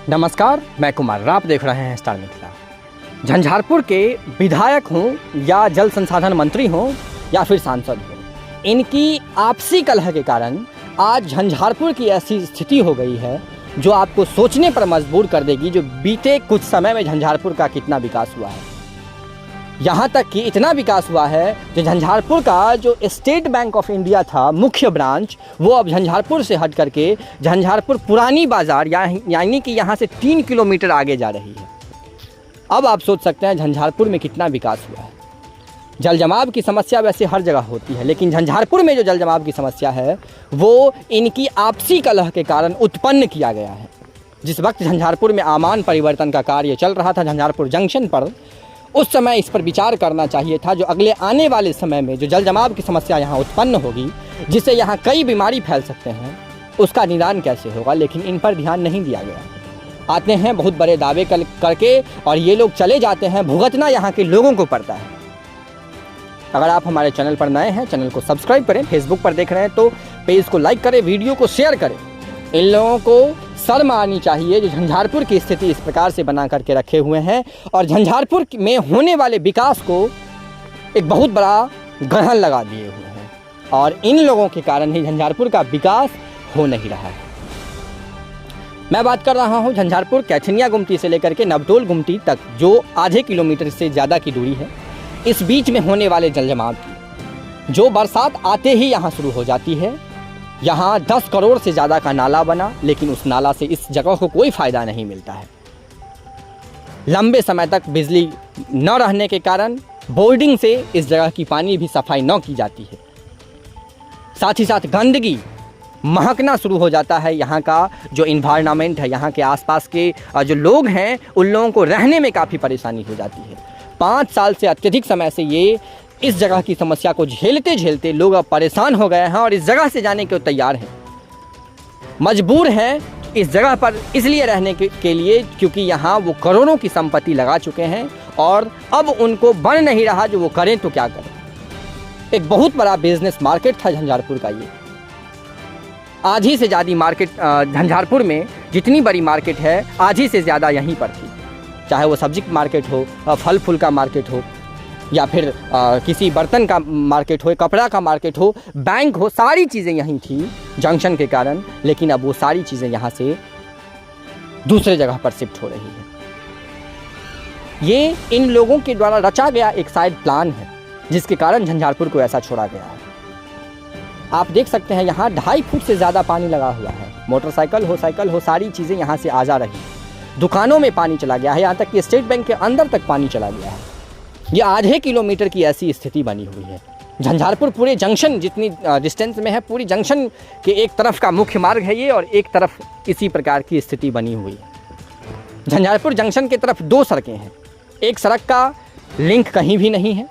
नमस्कार, मैं कुमार। आप देख रहे हैं स्टार मिथिला। झंझारपुर के विधायक हों या जल संसाधन मंत्री हों या फिर सांसद हों, इनकी आपसी कलह के कारण आज झंझारपुर की ऐसी स्थिति हो गई है जो आपको सोचने पर मजबूर कर देगी। जो बीते कुछ समय में झंझारपुर का कितना विकास हुआ है, यहाँ तक कि इतना विकास हुआ है कि झंझारपुर का जो स्टेट बैंक ऑफ इंडिया था मुख्य ब्रांच, वो अब झंझारपुर से हट करके झंझारपुर पुरानी बाज़ार यानी कि यहाँ से 3 किलोमीटर आगे जा रही है। अब आप सोच सकते हैं झंझारपुर में कितना विकास हुआ है। जल जमाव की समस्या वैसे हर जगह होती है, लेकिन झंझारपुर में जो जल जमाव की समस्या है वो इनकी आपसी कलह के कारण उत्पन्न किया गया है। जिस वक्त झंझारपुर में आमान परिवर्तन का कार्य चल रहा था झंझारपुर जंक्शन पर, उस समय इस पर विचार करना चाहिए था। जो अगले आने वाले समय में जो जल जमाव की समस्या यहाँ उत्पन्न होगी, जिससे यहाँ कई बीमारी फैल सकते हैं, उसका निदान कैसे होगा, लेकिन इन पर ध्यान नहीं दिया गया। आते हैं बहुत बड़े दावे करके और ये लोग चले जाते हैं, भुगतना यहाँ के लोगों को पड़ता है। अगर आप हमारे चैनल पर नए हैं, चैनल को सब्सक्राइब करें। फेसबुक पर देख रहे हैं तो पेज को लाइक करें, वीडियो को शेयर करें। इन लोगों को शर्म आनी चाहिए जो झंझारपुर की स्थिति इस प्रकार से बना करके रखे हुए हैं और झंझारपुर में होने वाले विकास को एक बहुत बड़ा ग्रहण लगा दिए हुए हैं। और इन लोगों के कारण ही झंझारपुर का विकास हो नहीं रहा है। मैं बात कर रहा हूं झंझारपुर कैथनिया गुमटी से लेकर के नवटोल गुमटी तक, जो आधे किलोमीटर से ज़्यादा की दूरी है। इस बीच में होने वाले जल जमाव की जो बरसात आते ही यहाँ शुरू हो जाती है। यहाँ 10 करोड़ से ज़्यादा का नाला बना, लेकिन उस नाला से इस जगह को कोई फ़ायदा नहीं मिलता है। लंबे समय तक बिजली न रहने के कारण बोर्डिंग से इस जगह की पानी भी सफाई न की जाती है। साथ ही साथ गंदगी महकना शुरू हो जाता है। यहाँ का जो इन्वायरमेंट है, यहाँ के आसपास के जो लोग हैं, उन लोगों को रहने में काफ़ी परेशानी हो जाती है। 5 साल से अत्यधिक समय से ये इस जगह की समस्या को झेलते झेलते लोग अब परेशान हो गए हैं और इस जगह से जाने के तैयार हैं, मजबूर हैं इस जगह पर इसलिए रहने के लिए क्योंकि यहाँ वो करोड़ों की संपत्ति लगा चुके हैं और अब उनको बन नहीं रहा जो वो करें तो क्या करें। एक बहुत बड़ा बिजनेस मार्केट था झंझारपुर का। ये आधी से ज़्यादा मार्केट झंझारपुर में जितनी बड़ी मार्केट है, आधी से ज़्यादा यहीं पर थी। चाहे वो सब्जी मार्केट हो, फल फूल का मार्केट हो, या फिर किसी बर्तन का मार्केट हो, कपड़ा का मार्केट हो, बैंक हो, सारी चीज़ें यहीं थी जंक्शन के कारण। लेकिन अब वो सारी चीज़ें यहाँ से दूसरे जगह पर शिफ्ट हो रही है। ये इन लोगों के द्वारा रचा गया एक शायद प्लान है जिसके कारण झंझारपुर को ऐसा छोड़ा गया है। आप देख सकते हैं यहाँ 2.5 फुट से ज़्यादा पानी लगा हुआ है। मोटरसाइकिल हो, साइकिल हो, सारी चीज़ें यहाँ से आ जा रही है। दुकानों में पानी चला गया है, यहाँ तक कि स्टेट बैंक के अंदर तक पानी चला गया है। ये आधे किलोमीटर की ऐसी स्थिति बनी हुई है। झंझारपुर पूरे जंक्शन जितनी डिस्टेंस में है, पूरी जंक्शन के एक तरफ का मुख्य मार्ग है ये और एक तरफ इसी प्रकार की स्थिति बनी हुई है। झंझारपुर जंक्शन की तरफ 2 सड़कें हैं। एक सड़क का लिंक कहीं भी नहीं है,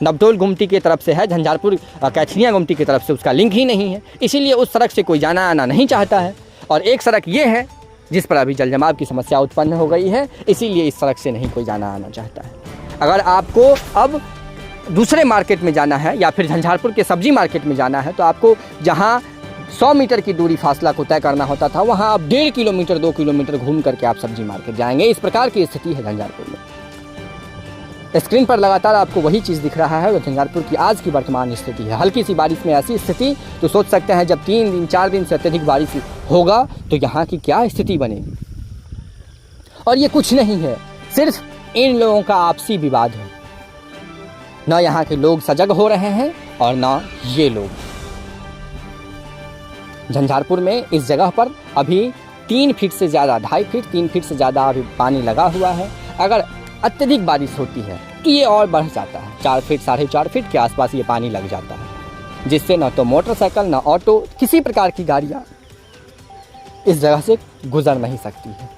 नवटोल गुमटी की तरफ से है, झंझारपुर कैथनिया गुमटी की तरफ से उसका लिंक ही नहीं है, इसीलिए उस सड़क से कोई जाना आना नहीं चाहता है। और एक सड़क ये है जिस पर अभी जल जमाव की समस्या उत्पन्न हो गई है, इसीलिए इस सड़क से नहीं कोई जाना आना चाहता है। अगर आपको अब दूसरे मार्केट में जाना है या फिर झंझारपुर के सब्जी मार्केट में जाना है तो आपको जहां 100 मीटर की दूरी फासला को तय करना होता था, वहां आप 1.5 किलोमीटर 2 किलोमीटर घूम करके आप सब्जी मार्केट जाएंगे। इस प्रकार की स्थिति है झंझारपुर में। स्क्रीन पर लगातार आपको वही चीज़ दिख रहा है जो झंझारपुर की आज की वर्तमान स्थिति है। हल्की सी बारिश में ऐसी स्थिति तो सोच सकते हैं जब 3 दिन 4 दिन से अत्यधिक बारिश होगा तो यहाँ की क्या स्थिति बनेगी। और ये कुछ नहीं है, सिर्फ इन लोगों का आपसी विवाद है। ना यहाँ के लोग सजग हो रहे हैं और ना ये लोग। झंझारपुर में इस जगह पर अभी 3 फीट से ज़्यादा, 2.5 फीट 3 फीट से ज़्यादा अभी पानी लगा हुआ है। अगर अत्यधिक बारिश होती है तो ये और बढ़ जाता है, 4 फीट 4.5 फीट के आसपास ये पानी लग जाता है, जिससे ना तो मोटरसाइकिल ना ऑटो किसी प्रकार की गाड़ियाँ इस जगह से गुजर नहीं सकती है।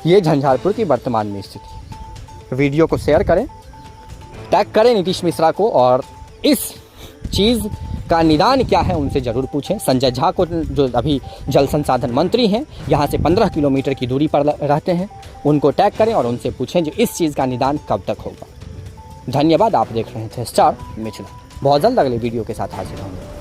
ये झंझारपुर की वर्तमान में स्थिति। वीडियो को शेयर करें, टैग करें नीतीश मिश्रा को और इस चीज़ का निदान क्या है उनसे ज़रूर पूछें। संजय झा को जो अभी जल संसाधन मंत्री हैं, यहाँ से 15 किलोमीटर की दूरी पर रहते हैं, उनको टैग करें और उनसे पूछें जो इस चीज़ का निदान कब तक होगा। धन्यवाद। आप देख रहे थे स्टार मिथिला। बहुत जल्द अगले वीडियो के साथ हाजिर होंगे।